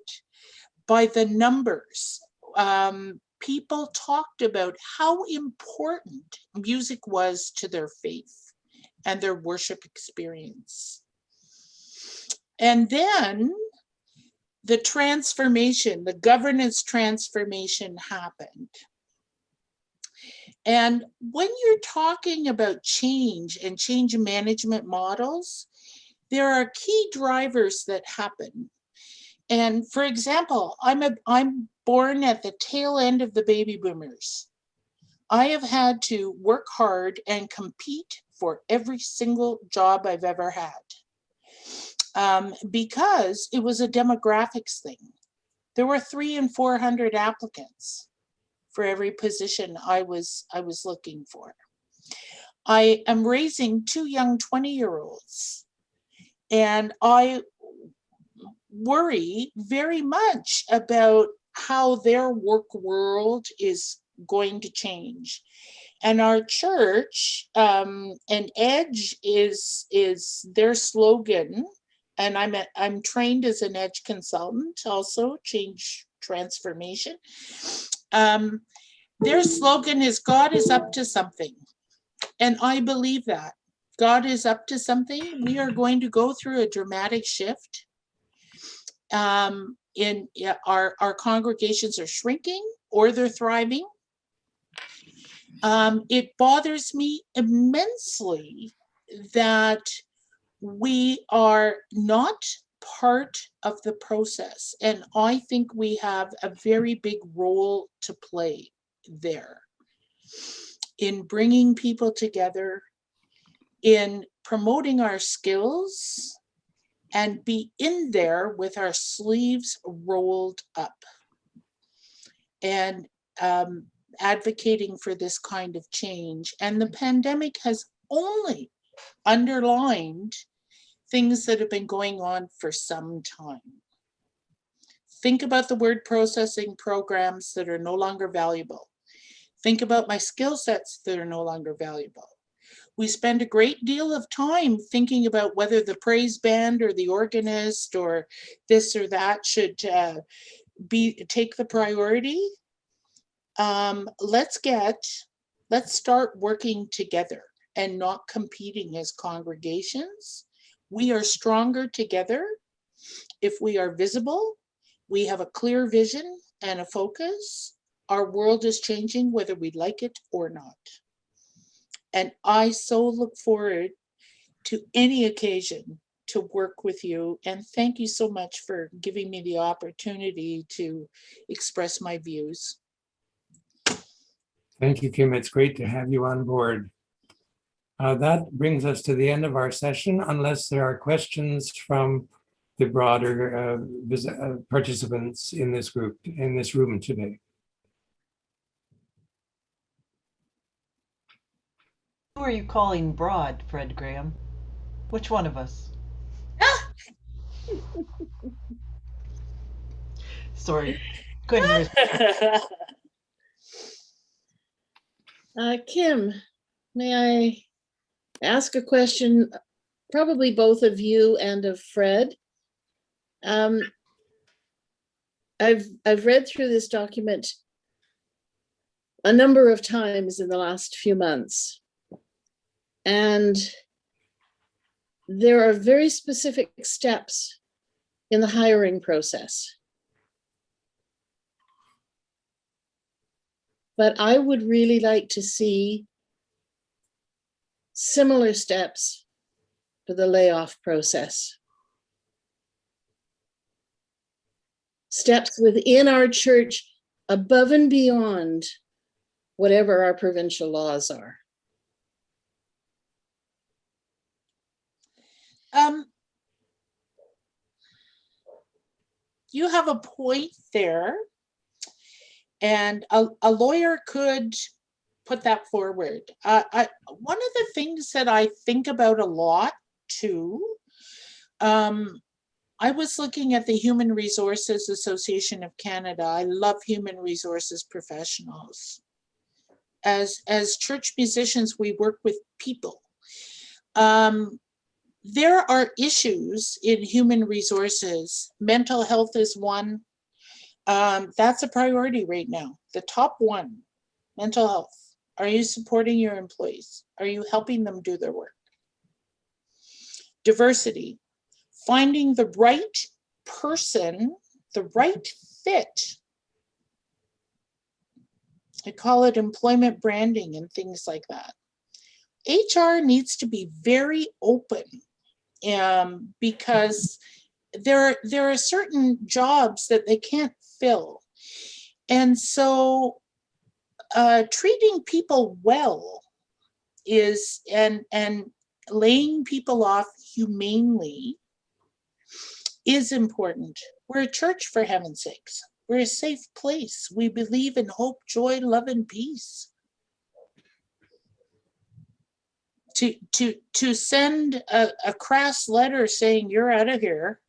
by the numbers. People talked about how important music was to their faith and their worship experience. And then the transformation, the governance transformation happened. And when you're talking about change and change management models, there are key drivers that happen. And for example, I'm born at the tail end of the baby boomers. I have had to work hard and compete for every single job I've ever had because it was a demographics thing. There were 300 and 400 applicants for every position I was looking for. I am raising 2 young 20-year-olds, and I worry very much about how their work world is going to change. And our church, and EDGE is their slogan. And I'm trained as an EDGE consultant, also change transformation. Their slogan is God is up to something. And I believe that. God is up to something. We are going to go through a dramatic shift. In our congregations are shrinking or they're thriving. It bothers me immensely that we are not part of the process. And I think we have a very big role to play there in bringing people together, in promoting our skills, and be in there with our sleeves rolled up and advocating for this kind of change. And the pandemic has only underlined things that have been going on for some time. Think about the word processing programs that are no longer valuable. Think about my skill sets that are no longer valuable. We spend a great deal of time thinking about whether the praise band or the organist or this or that should take the priority. Let's start working together and not competing as congregations. We are stronger together if we are visible, we have a clear vision and a focus. Our world is changing whether we like it or not. And I so look forward to any occasion to work with you. And thank you so much for giving me the opportunity to express my views. Thank you, Kim. It's great to have you on board. That brings us to the end of our session, unless there are questions from the broader participants in this group, in this room today. Who are you calling broad, Fred Graham? Which one of us? Sorry, couldn't resist. Kim, may I ask a question, probably both of you and of Fred? I've read through this document a number of times in the last few months, and there are very specific steps in the hiring process. But I would really like to see similar steps for the layoff process. Steps within our church above and beyond whatever our provincial laws are. You have a point there. And a lawyer could put that forward. One of the things that I think about a lot too, I was looking at the Human Resources Association of Canada. I love human resources professionals. As church musicians, we work with people. There are issues in human resources. Mental health is one. That's a priority right now. The top one, mental health. Are you supporting your employees? Are you helping them do their work? Diversity, finding the right person, the right fit. I call it employment branding and things like that. HR needs to be very open because there are certain jobs that they can't fill. And so treating people well is, and laying people off humanely is important. We're a church, for heaven's sakes. We're a safe place. We believe in hope, joy, love, and peace. To send a crass letter saying you're out of here,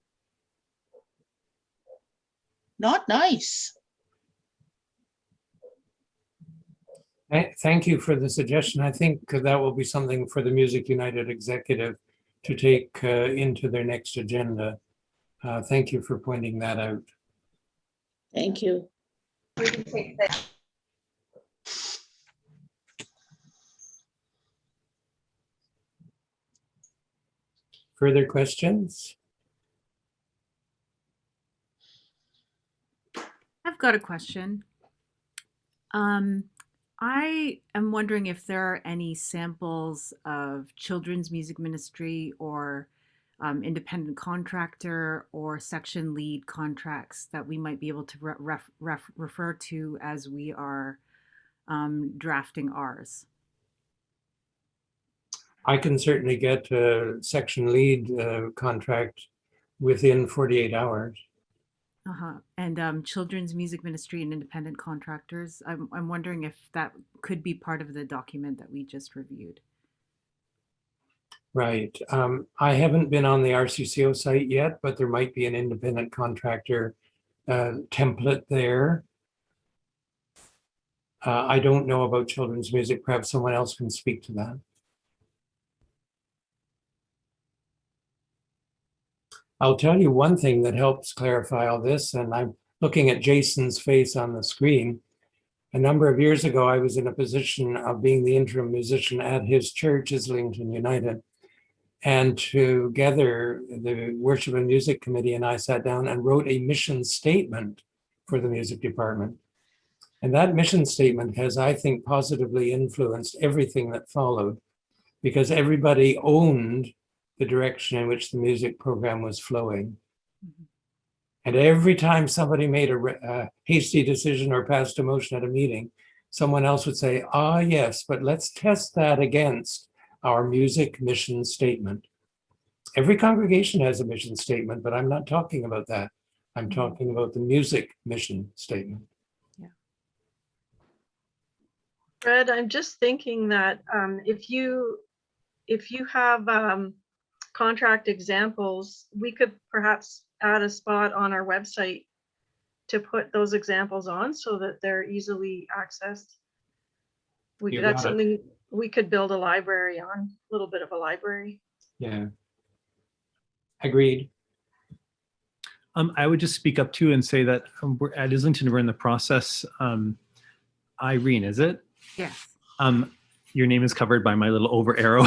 not nice. Thank you for the suggestion. I think that will be something for the Music United executive to take into their next agenda. Thank you for pointing that out. Thank you. Further questions? I've got a question. I am wondering if there are any samples of children's music ministry or independent contractor or section lead contracts that we might be able to refer to as we are drafting ours. I can certainly get a section lead contract within 48 hours. And children's music ministry and independent contractors. I'm wondering if that could be part of the document that we just reviewed. Right. I haven't been on the RCCO site yet, but there might be an independent contractor template there. I don't know about children's music. Perhaps someone else can speak to that. I'll tell you one thing that helps clarify all this, and I'm looking at Jason's face on the screen. A number of years ago, I was in a position of being the interim musician at his church, Islington United. And together, the Worship and Music Committee and I sat down and wrote a mission statement for the music department. And that mission statement has, I think, positively influenced everything that followed, because everybody owned the direction in which the music program was flowing. Mm-hmm. And every time somebody made a hasty decision or passed a motion at a meeting, someone else would say, yes, but let's test that against our music mission statement. Every congregation has a mission statement, but I'm not talking about that. I'm talking about the music mission statement. Yeah. Fred, I'm just thinking that if you have contract examples, we could perhaps add a spot on our website to put those examples on so that they're easily accessed. That's something we could build a library on, a little bit of a library. Yeah. Agreed. I would just speak up too and say that we're at Islington, we're in the process. Irene, is it? Yes. Your name is covered by my little over arrow.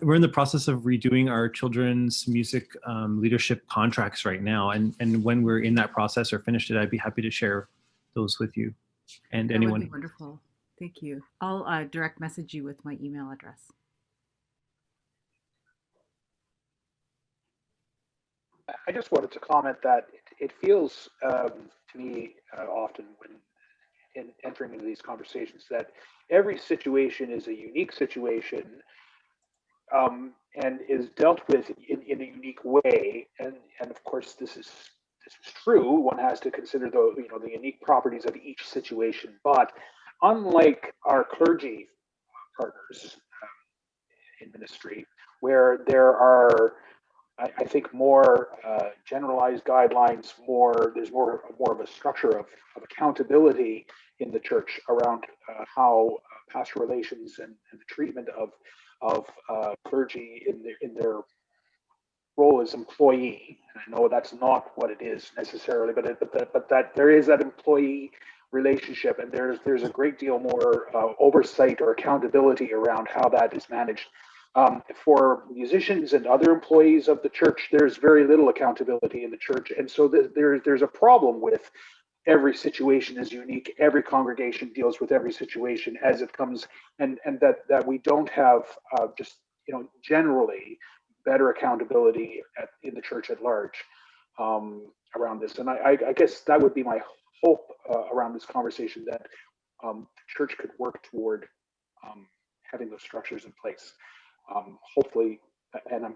We're in the process of redoing our children's music leadership contracts right now. And when we're in that process or finished it, I'd be happy to share those with you and that anyone. Would be wonderful. Thank you. I'll direct message you with my email address. I just wanted to comment that it feels to me often when entering into these conversations that every situation is a unique situation and is dealt with in a unique way. And of course, this is true. One has to consider the unique properties of each situation. But unlike our clergy partners in ministry, where there are, I think, more generalized guidelines, there's more of a structure of accountability in the church around how pastoral relations and the treatment of clergy in their role as employee. And I know that's not what it is necessarily, but that there is that employee relationship, and there's a great deal more oversight or accountability around how that is managed. For musicians and other employees of the church, there's very little accountability in the church, and so there's a problem with every situation is unique. Every congregation deals with every situation as it comes, and that we don't have just generally better accountability in the church at large around this. And I guess that would be my hope around this conversation, that the church could work toward having those structures in place. Hopefully, and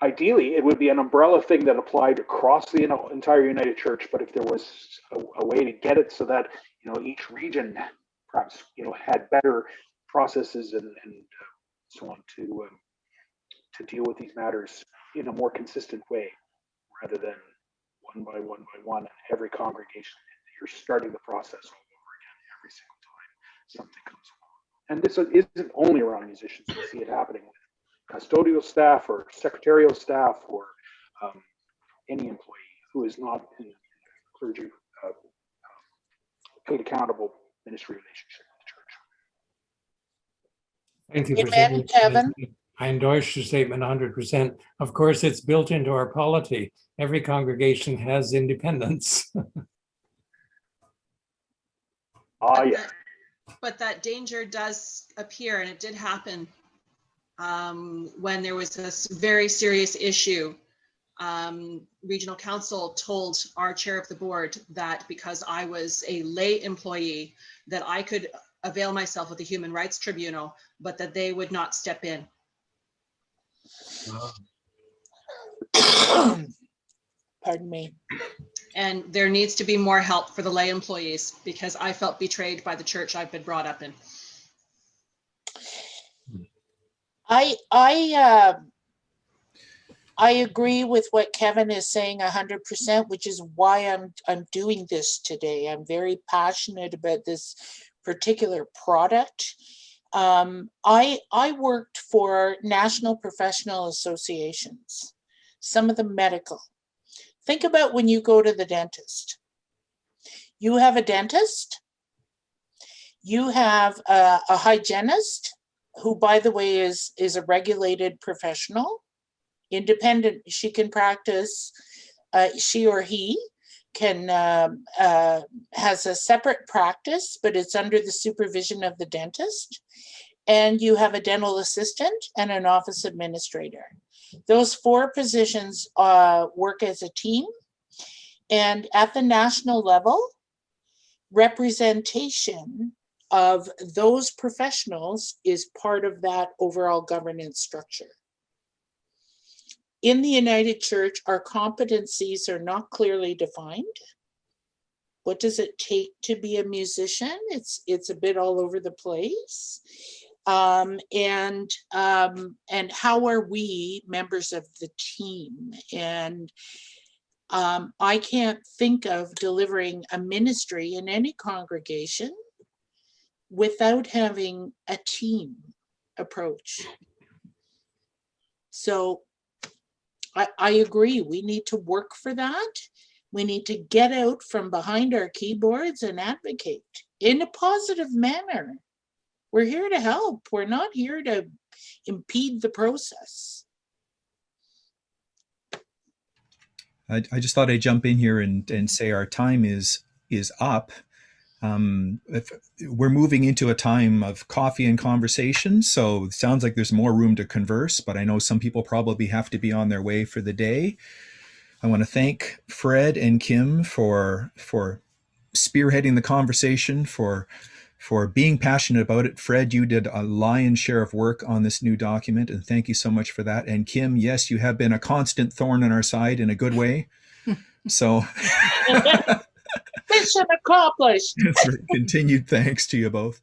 ideally, it would be an umbrella thing that applied across the entire United Church. But if there was a way to get it so that each region perhaps had better processes and so on to deal with these matters in a more consistent way, rather than one by one, and every congregation, you're starting the process all over again every single time something comes along. and this isn't only around musicians. We see it happening with custodial staff or secretarial staff or any employee who is not in a clergy paid accountable ministry relationship with the church. Thank you for Amen, saying Kevin. I endorse your statement 100%. Of course, it's built into our polity. Every congregation has independence. Yeah. But that danger does appear, and it did happen when there was this very serious issue. Regional council told our chair of the board that because I was a lay employee, that I could avail myself of the Human Rights Tribunal, but that they would not step in. Pardon me. And there needs to be more help for the lay employees because I felt betrayed by the church I've been brought up in. I agree with what Kevin is saying 100%, which is why I'm doing this today. I'm very passionate about this particular product. I worked for national professional associations, some of them medical. Think about when you go to the dentist. You have a dentist, you have a hygienist, who, by the way, is a regulated professional, independent. She can practice, she or he can has a separate practice, but it's under the supervision of the dentist. And you have a dental assistant and an office administrator. Those four positions work as a team. And at the national level, representation of those professionals is part of that overall governance structure. In the United Church, our competencies are not clearly defined. What does it take to be a musician? It's a bit all over the place. And how are we members of the team? And I can't think of delivering a ministry in any congregation without having a team approach. So I agree, we need to work for that. We need to get out from behind our keyboards and advocate in a positive manner. We're here to help. We're not here to impede the process. I just thought I'd jump in here and say our time is up. If we're moving into a time of coffee and conversation, so it sounds like there's more room to converse, but I know some people probably have to be on their way for the day. I want to thank Fred and Kim for spearheading the conversation, for being passionate about it. Fred, you did a lion's share of work on this new document, and thank you so much for that. And Kim, yes, you have been a constant thorn in our side in a good way. So mission accomplished. continued thanks to you both.